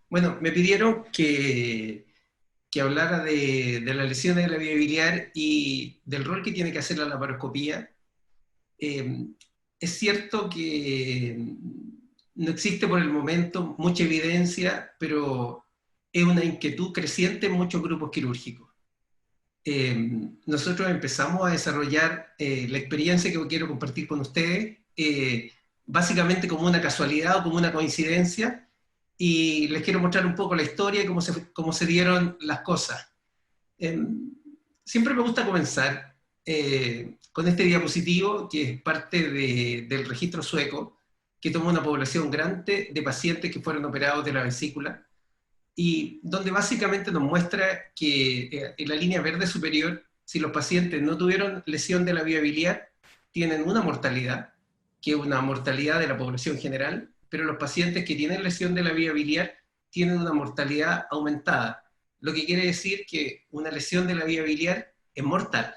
Bueno, me pidieron que hablara de las lesiones de la vía biliar y del rol que tiene que hacer la laparoscopía. Eh, es cierto que no existe por el momento mucha evidencia, pero es una inquietud creciente en muchos grupos quirúrgicos. Nosotros empezamos a desarrollar la experiencia que quiero compartir con ustedes, básicamente como una casualidad o como una coincidencia, y les quiero mostrar un poco la historia y cómo se dieron las cosas. Eh, Siempre me gusta comenzar con este diapositivo, que es parte del registro sueco, que tomó una población grande de pacientes que fueron operados de la vesícula, y donde básicamente nos muestra que en la línea verde superior, si los pacientes no tuvieron lesión de la vía biliar, tienen una mortalidad, que es una mortalidad de la población general, pero los pacientes que tienen lesión de la vía biliar tienen una mortalidad aumentada, lo que quiere decir que una lesión de la vía biliar es mortal.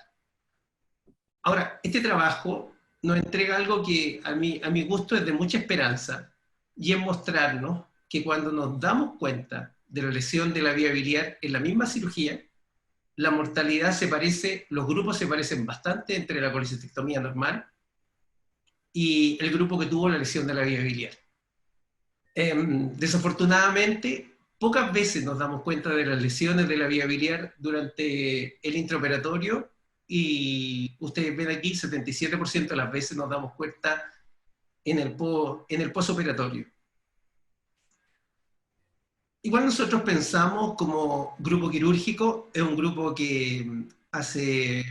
Ahora, este trabajo nos entrega algo que a mi gusto es de mucha esperanza, y es mostrarnos que cuando nos damos cuenta de la lesión de la vía biliar en la misma cirugía, la mortalidad se parece, los grupos se parecen bastante entre la colecistectomía normal y el grupo que tuvo la lesión de la vía biliar. Desafortunadamente, pocas veces nos damos cuenta de las lesiones de la vía biliar durante el intraoperatorio, y ustedes ven aquí, 77% de las veces nos damos cuenta en el posoperatorio. Igual nosotros pensamos como grupo quirúrgico, es un grupo que hace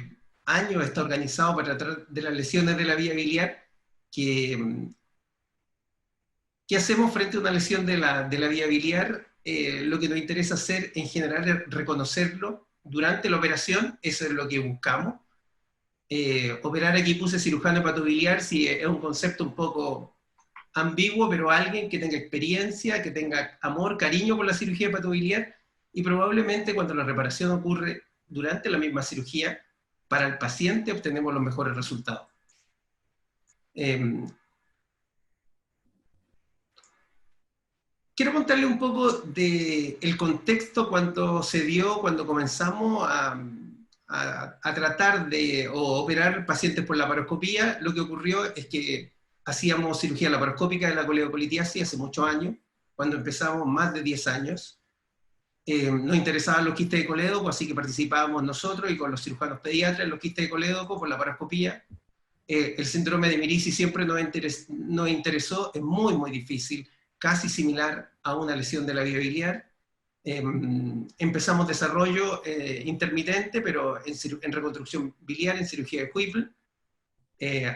años está organizado para tratar de las lesiones de la vía biliar, que ¿qué hacemos frente a una lesión de la vía biliar? Lo que nos interesa hacer en general es reconocerlo durante la operación, eso es lo que buscamos. Operar aquí puse cirujano hepatobiliar, sí, es un concepto un poco ambiguo, pero alguien que tenga experiencia, que tenga amor, cariño por la cirugía hepatobiliar, y probablemente cuando la reparación ocurre durante la misma cirugía, para el paciente obtenemos los mejores resultados. Eh, Quiero contarle un poco del contexto cuando se dio, cuando comenzamos a tratar de o operar pacientes por laparoscopía. Lo que ocurrió es que hacíamos cirugía laparoscópica de la coledocolitiasis hace muchos años, cuando empezamos más de 10 años. Nos interesaban los quistes de colédoco, así que participábamos nosotros y con los cirujanos pediatras en los quistes de colédoco por laparoscopía. El síndrome de Mirici siempre nos interesó, es muy, muy difícil, casi similar a una lesión de la vía biliar. Empezamos desarrollo intermitente, pero en reconstrucción biliar, en cirugía de Whipple.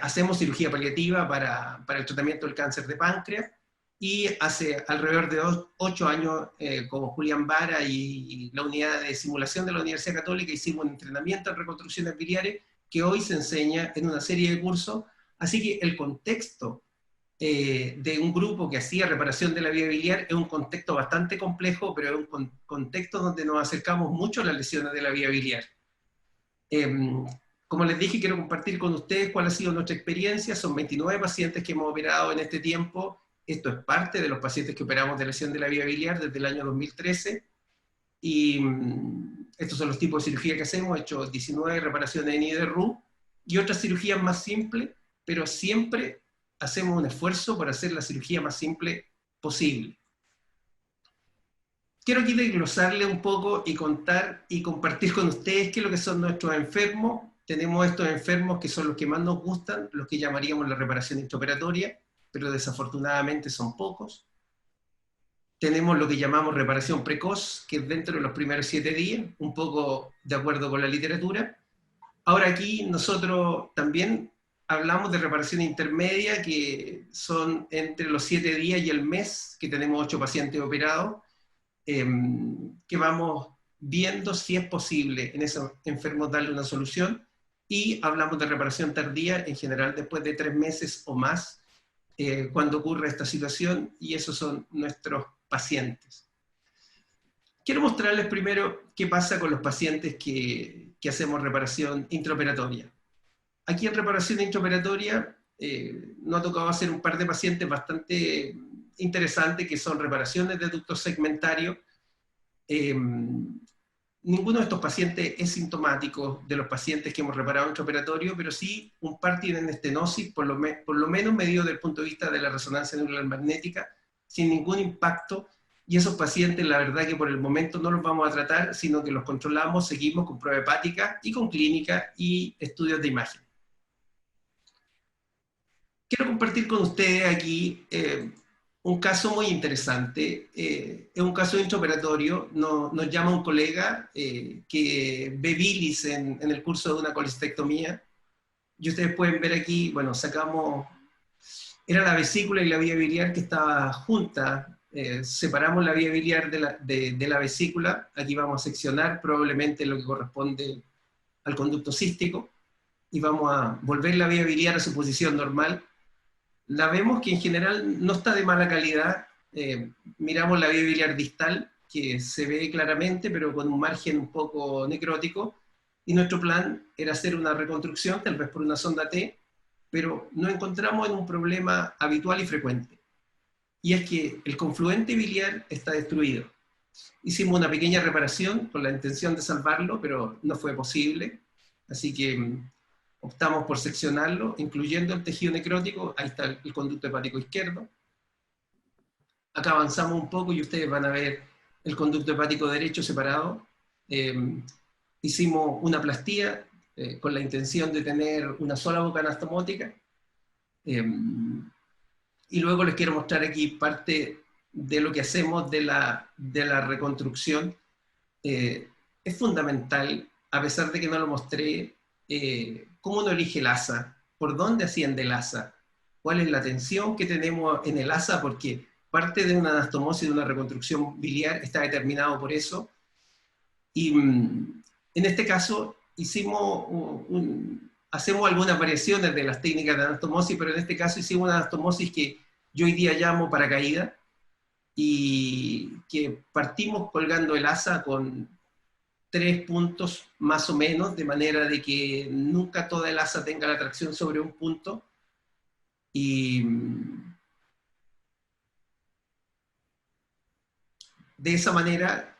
Hacemos cirugía paliativa para el tratamiento del cáncer de páncreas, y hace alrededor de 8 años, como Julián Vara y la unidad de simulación de la Universidad Católica, hicimos un entrenamiento en reconstrucciones biliares que hoy se enseña en una serie de cursos. Así que el contexto de un grupo que hacía reparación de la vía biliar es un contexto bastante complejo, pero es un contexto donde nos acercamos mucho a las lesiones de la vía biliar. Eh, Como les dije, quiero compartir con ustedes cuál ha sido nuestra experiencia. Son 29 pacientes que hemos operado en este tiempo. Esto es parte de los pacientes que operamos de lesión de la vía biliar desde el año 2013. Y estos son los tipos de cirugía que hacemos. He hecho 19 reparaciones en IDRU y otras cirugías más simples, pero siempre hacemos un esfuerzo por hacer la cirugía más simple posible. Quiero aquí desglosarle un poco y contar y compartir con ustedes qué es lo que son nuestros enfermos. Tenemos estos enfermos que son los que más nos gustan, los que llamaríamos la reparación intraoperatoria, pero desafortunadamente son pocos. Tenemos lo que llamamos reparación precoz, que es dentro de los primeros 7 días, un poco de acuerdo con la literatura. Ahora aquí nosotros también hablamos de reparación intermedia, que son entre los 7 días y el mes, que tenemos 8 pacientes operados, que vamos viendo si es posible en esos enfermos darle una solución, y hablamos de reparación tardía, en general después de 3 meses o más, cuando ocurre esta situación, y esos son nuestros pacientes. Quiero mostrarles primero qué pasa con los pacientes que hacemos reparación intraoperatoria. Aquí en reparación intraoperatoria nos ha tocado hacer un par de pacientes bastante interesante, que son reparaciones de ductos segmentarios. Ninguno de estos pacientes es sintomático de los pacientes que hemos reparado en intraoperatorio, pero sí un par tienen estenosis, por lo menos medido desde el punto de vista de la resonancia neural magnética, sin ningún impacto, y esos pacientes la verdad que por el momento no los vamos a tratar, sino que los controlamos, seguimos con prueba hepática y con clínica y estudios de imagen. Quiero compartir con ustedes aquí un caso muy interesante. Es un caso intraoperatorio. Nos llama un colega que ve bilis en el curso de una colestectomía. Y ustedes pueden ver aquí, bueno, sacamos, era la vesícula y la vía biliar que estaba junta. Separamos la vía biliar de la vesícula. Aquí vamos a seccionar probablemente lo que corresponde al conducto cístico. Y vamos a volver la vía biliar a su posición normal. La vemos que en general no está de mala calidad. Miramos la vía biliar distal, que se ve claramente, pero con un margen un poco necrótico, y nuestro plan era hacer una reconstrucción, tal vez por una sonda T, pero nos encontramos en un problema habitual y frecuente, y es que el confluente biliar está destruido. Hicimos una pequeña reparación con la intención de salvarlo, pero no fue posible, así que optamos por seccionarlo, incluyendo el tejido necrótico. Ahí está el conducto hepático izquierdo. Acá avanzamos un poco y ustedes van a ver el conducto hepático derecho separado. Hicimos una plastía con la intención de tener una sola boca anastomótica. Y luego les quiero mostrar aquí parte de lo que hacemos de la reconstrucción. Es fundamental, a pesar de que no lo mostré, cómo uno elige el asa, por dónde asciende el asa, cuál es la tensión que tenemos en el asa, porque parte de una anastomosis, de una reconstrucción biliar, está determinado por eso. Y en este caso hacemos algunas variaciones de las técnicas de anastomosis, pero en este caso hicimos una anastomosis que yo hoy día llamo paracaídas, y que partimos colgando el asa con 3 puntos más o menos, de manera de que nunca toda el asa tenga la tracción sobre un punto, y de esa manera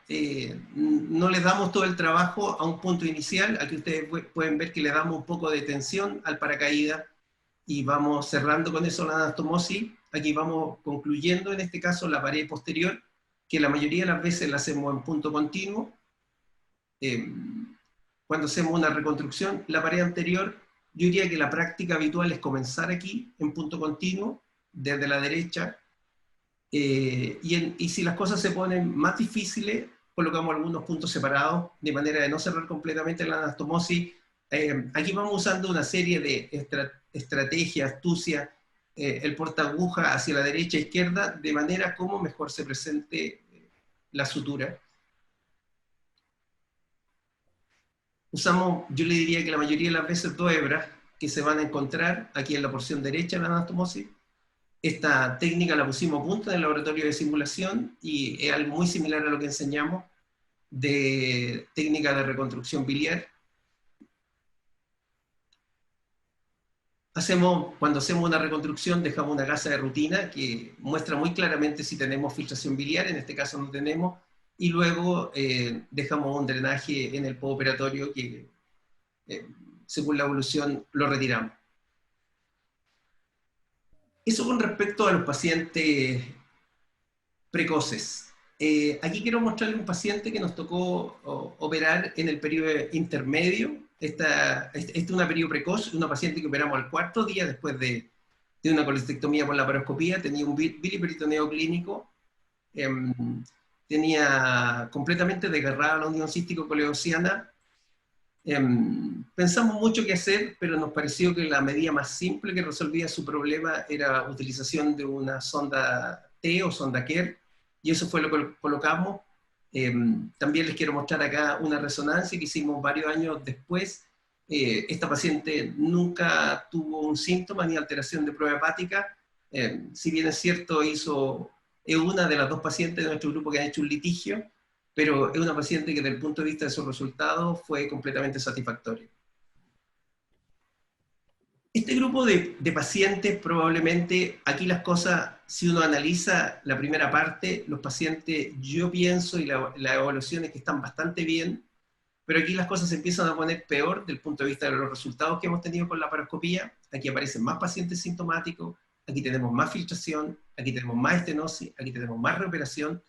no le damos todo el trabajo a un punto inicial. Aquí ustedes pueden ver que le damos un poco de tensión al paracaídas y vamos cerrando con eso la anastomosis. Aquí vamos concluyendo en este caso la pared posterior, que la mayoría de las veces la hacemos en punto continuo. Cuando hacemos una reconstrucción, la pared anterior, yo diría que la práctica habitual es comenzar aquí en punto continuo, desde la derecha, y si las cosas se ponen más difíciles, colocamos algunos puntos separados, de manera de no cerrar completamente la anastomosis. Aquí vamos usando una serie de estrategias, astucias, el portaaguja hacia la derecha e izquierda, de manera como mejor se presente la sutura. Usamos, yo le diría que la mayoría de las veces, 2 hebras que se van a encontrar aquí en la porción derecha de la anastomosis. Esta técnica la pusimos a punto en el laboratorio de simulación y es algo muy similar a lo que enseñamos de técnica de reconstrucción biliar. Cuando hacemos una reconstrucción, dejamos una gasa de rutina que muestra muy claramente si tenemos filtración biliar, en este caso no tenemos, y luego dejamos un drenaje en el postoperatorio que, según la evolución, lo retiramos. Eso con respecto a los pacientes precoces. Aquí quiero mostrarles un paciente que nos tocó operar en el periodo intermedio. Esta es una periodo precoz, una paciente que operamos al 4º día después de una colestectomía por laparoscopía. Tenía un biliperitoneo clínico, tenía completamente desgarrada la unión cístico-coleociana. Pensamos mucho qué hacer, pero nos pareció que la medida más simple que resolvía su problema era utilización de una sonda T o sonda Kerr, y eso fue lo que colocamos. También les quiero mostrar acá una resonancia que hicimos varios años después. Esta paciente nunca tuvo un síntoma ni alteración de prueba hepática. Si bien es cierto, es una de las 2 pacientes de nuestro grupo que han hecho un litigio, pero es una paciente que desde el punto de vista de sus resultados fue completamente satisfactoria. Este grupo de pacientes probablemente, aquí las cosas, si uno analiza la primera parte, los pacientes, yo pienso, y la evaluación es que están bastante bien, pero aquí las cosas se empiezan a poner peor desde el punto de vista de los resultados que hemos tenido con la paroscopía. Aquí aparecen más pacientes sintomáticos, aquí tenemos más filtración, aquí tenemos más estenosis, aquí tenemos más reoperación.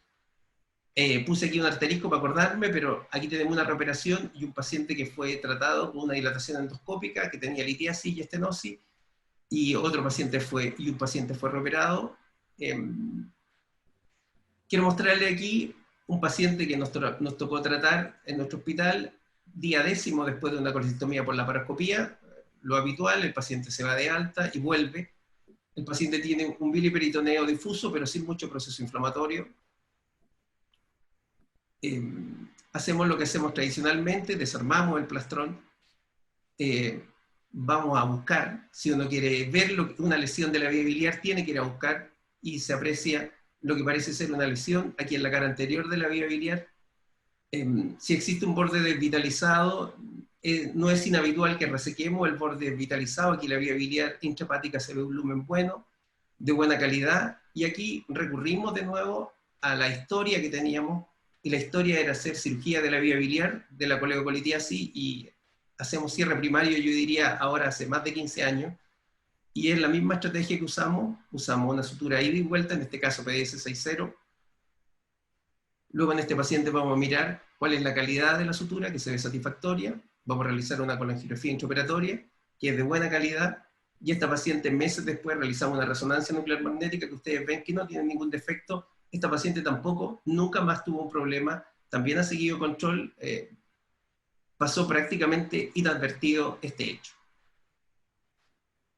Puse aquí un asterisco para acordarme, pero aquí tenemos una reoperación y un paciente que fue tratado con una dilatación endoscópica, que tenía litiasis y estenosis, y un paciente fue reoperado. Quiero mostrarle aquí un paciente que nos tocó tratar en nuestro hospital, día 10 después de una colectomía por la paroscopía. Lo habitual, el paciente se va de alta y vuelve. El paciente tiene un biliperitoneo difuso, pero sin mucho proceso inflamatorio. Hacemos lo que hacemos tradicionalmente, desarmamos el plastrón, vamos a buscar, si uno quiere ver lo que una lesión de la vía biliar, tiene que ir a buscar, y se aprecia lo que parece ser una lesión aquí en la cara anterior de la vía biliar. Si existe un borde desvitalizado, no es inhabitual que resequemos el borde desvitalizado. Aquí la vía biliar intrahepática se ve un lumen bueno, de buena calidad, y aquí recurrimos de nuevo a la historia que teníamos, y la historia era hacer cirugía de la vía biliar, de la coledocolitiasis, y hacemos cierre primario, yo diría ahora hace más de 15 años, y es la misma estrategia que usamos una sutura ida y vuelta, en este caso PDS 6.0. Luego en este paciente vamos a mirar cuál es la calidad de la sutura, que se ve satisfactoria. Vamos a realizar una colangiografía intraoperatoria, que es de buena calidad, y esta paciente meses después realizamos una resonancia nuclear magnética, que ustedes ven que no tiene ningún defecto. Esta paciente tampoco, nunca más tuvo un problema, también ha seguido control, pasó prácticamente inadvertido este hecho.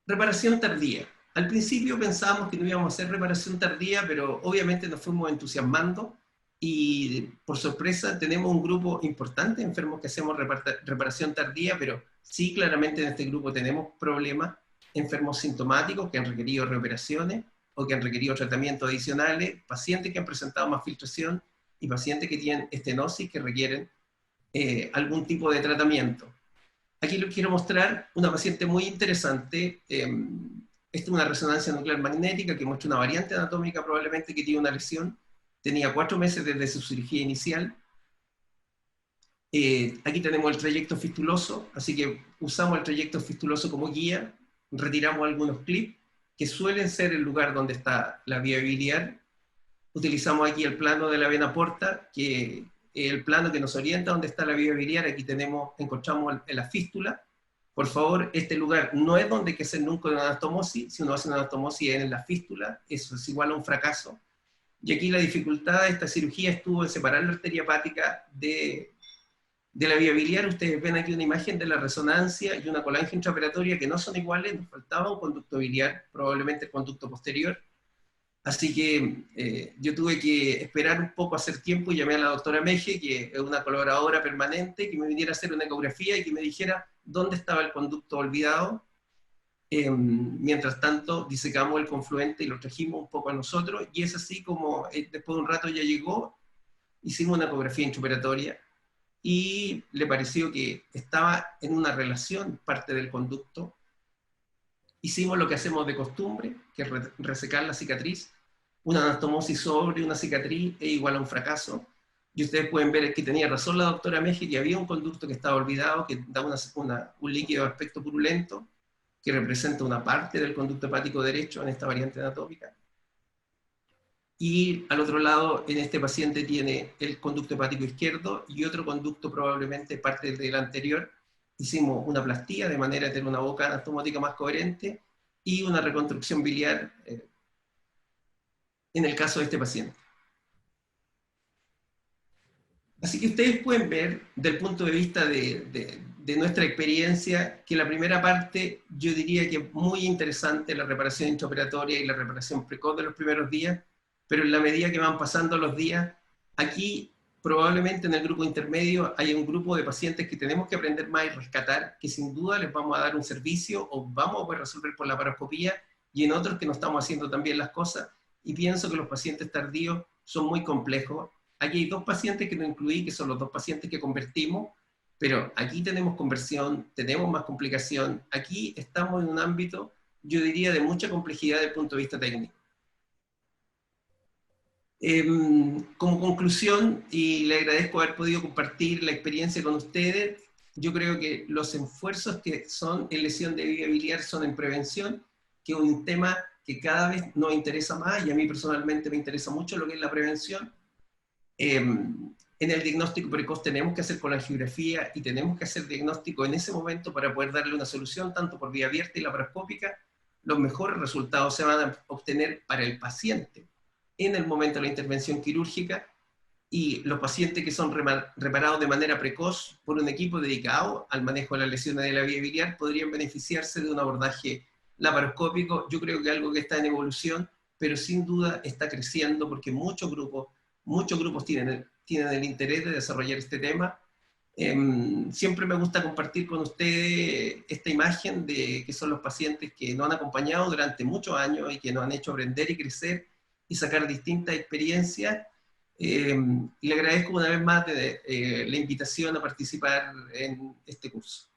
Reparación tardía. Al principio pensábamos que no íbamos a hacer reparación tardía, pero obviamente nos fuimos entusiasmando, y por sorpresa tenemos un grupo importante de enfermos que hacemos reparación tardía, pero sí, claramente en este grupo tenemos problemas, enfermos sintomáticos que han requerido reoperaciones o que han requerido tratamientos adicionales, pacientes que han presentado más filtración y pacientes que tienen estenosis que requieren algún tipo de tratamiento. Aquí les quiero mostrar una paciente muy interesante. Esta es una resonancia nuclear magnética que muestra una variante anatómica probablemente que tiene una lesión. Tenía 4 meses desde su cirugía inicial. Aquí tenemos el trayecto fistuloso, así que usamos el trayecto fistuloso como guía. Retiramos algunos clips que suelen ser el lugar donde está la vía biliar. Utilizamos aquí el plano de la vena porta, que el plano que nos orienta donde está la vía biliar. Aquí encontramos en la fístula. Por favor, este lugar no es donde hay que hacer nunca una anastomosis. Si uno hace una anastomosis en la fístula, eso es igual a un fracaso. Y aquí la dificultad de esta cirugía estuvo en separar la arteria hepática de la vía biliar. Ustedes ven aquí una imagen de la resonancia y una colangia intraoperatoria que no son iguales. Nos faltaba un conducto biliar, probablemente el conducto posterior. Así que yo tuve que esperar un poco, hacer tiempo, y llamé a la doctora Meje, que es una colaboradora permanente, que me viniera a hacer una ecografía y que me dijera dónde estaba el conducto olvidado. Mientras tanto, disecamos el confluente y lo trajimos un poco a nosotros, y es así como después de un rato ya llegó, hicimos una ecografía intraoperatoria, y le pareció que estaba en una relación parte del conducto. Hicimos lo que hacemos de costumbre, que es resecar la cicatriz. Una anastomosis sobre una cicatriz es igual a un fracaso. Y ustedes pueden ver que tenía razón la doctora Meji, que había un conducto que estaba olvidado, que da un líquido de aspecto purulento, que representa una parte del conducto hepático derecho en esta variante anatómica. Y al otro lado, en este paciente tiene el conducto hepático izquierdo y otro conducto probablemente parte del anterior. Hicimos una plastía de manera de tener una boca anatomótica más coherente y una reconstrucción biliar en el caso de este paciente. Así que ustedes pueden ver, del punto de vista de nuestra experiencia, que la primera parte yo diría que es muy interesante, la reparación intraoperatoria y la reparación precoz de los primeros días, pero en la medida que van pasando los días, aquí probablemente en el grupo intermedio hay un grupo de pacientes que tenemos que aprender más y rescatar, que sin duda les vamos a dar un servicio o vamos a poder resolver por la paroscopía, y en otros que no estamos haciendo tan bien las cosas, y pienso que los pacientes tardíos son muy complejos. Aquí hay 2 pacientes que no incluí, que son los 2 pacientes que convertimos. Pero aquí tenemos conversión, tenemos más complicación, aquí estamos en un ámbito, yo diría, de mucha complejidad desde el punto de vista técnico. Como conclusión, y le agradezco haber podido compartir la experiencia con ustedes, yo creo que los esfuerzos que son en lesión de vía biliar son en prevención, que es un tema que cada vez nos interesa más, y a mí personalmente me interesa mucho lo que es la prevención. En el diagnóstico precoz tenemos que hacer colangiografía y tenemos que hacer diagnóstico en ese momento para poder darle una solución tanto por vía abierta y laparoscópica. Los mejores resultados se van a obtener para el paciente en el momento de la intervención quirúrgica, y los pacientes que son reparados de manera precoz por un equipo dedicado al manejo de las lesiones de la vía biliar podrían beneficiarse de un abordaje laparoscópico. Yo creo que algo que está en evolución, pero sin duda está creciendo porque muchos grupos tienen el interés de desarrollar este tema. Siempre me gusta compartir con ustedes esta imagen de que son los pacientes que nos han acompañado durante muchos años y que nos han hecho aprender y crecer y sacar distintas experiencias. Y le agradezco una vez más la invitación a participar en este curso.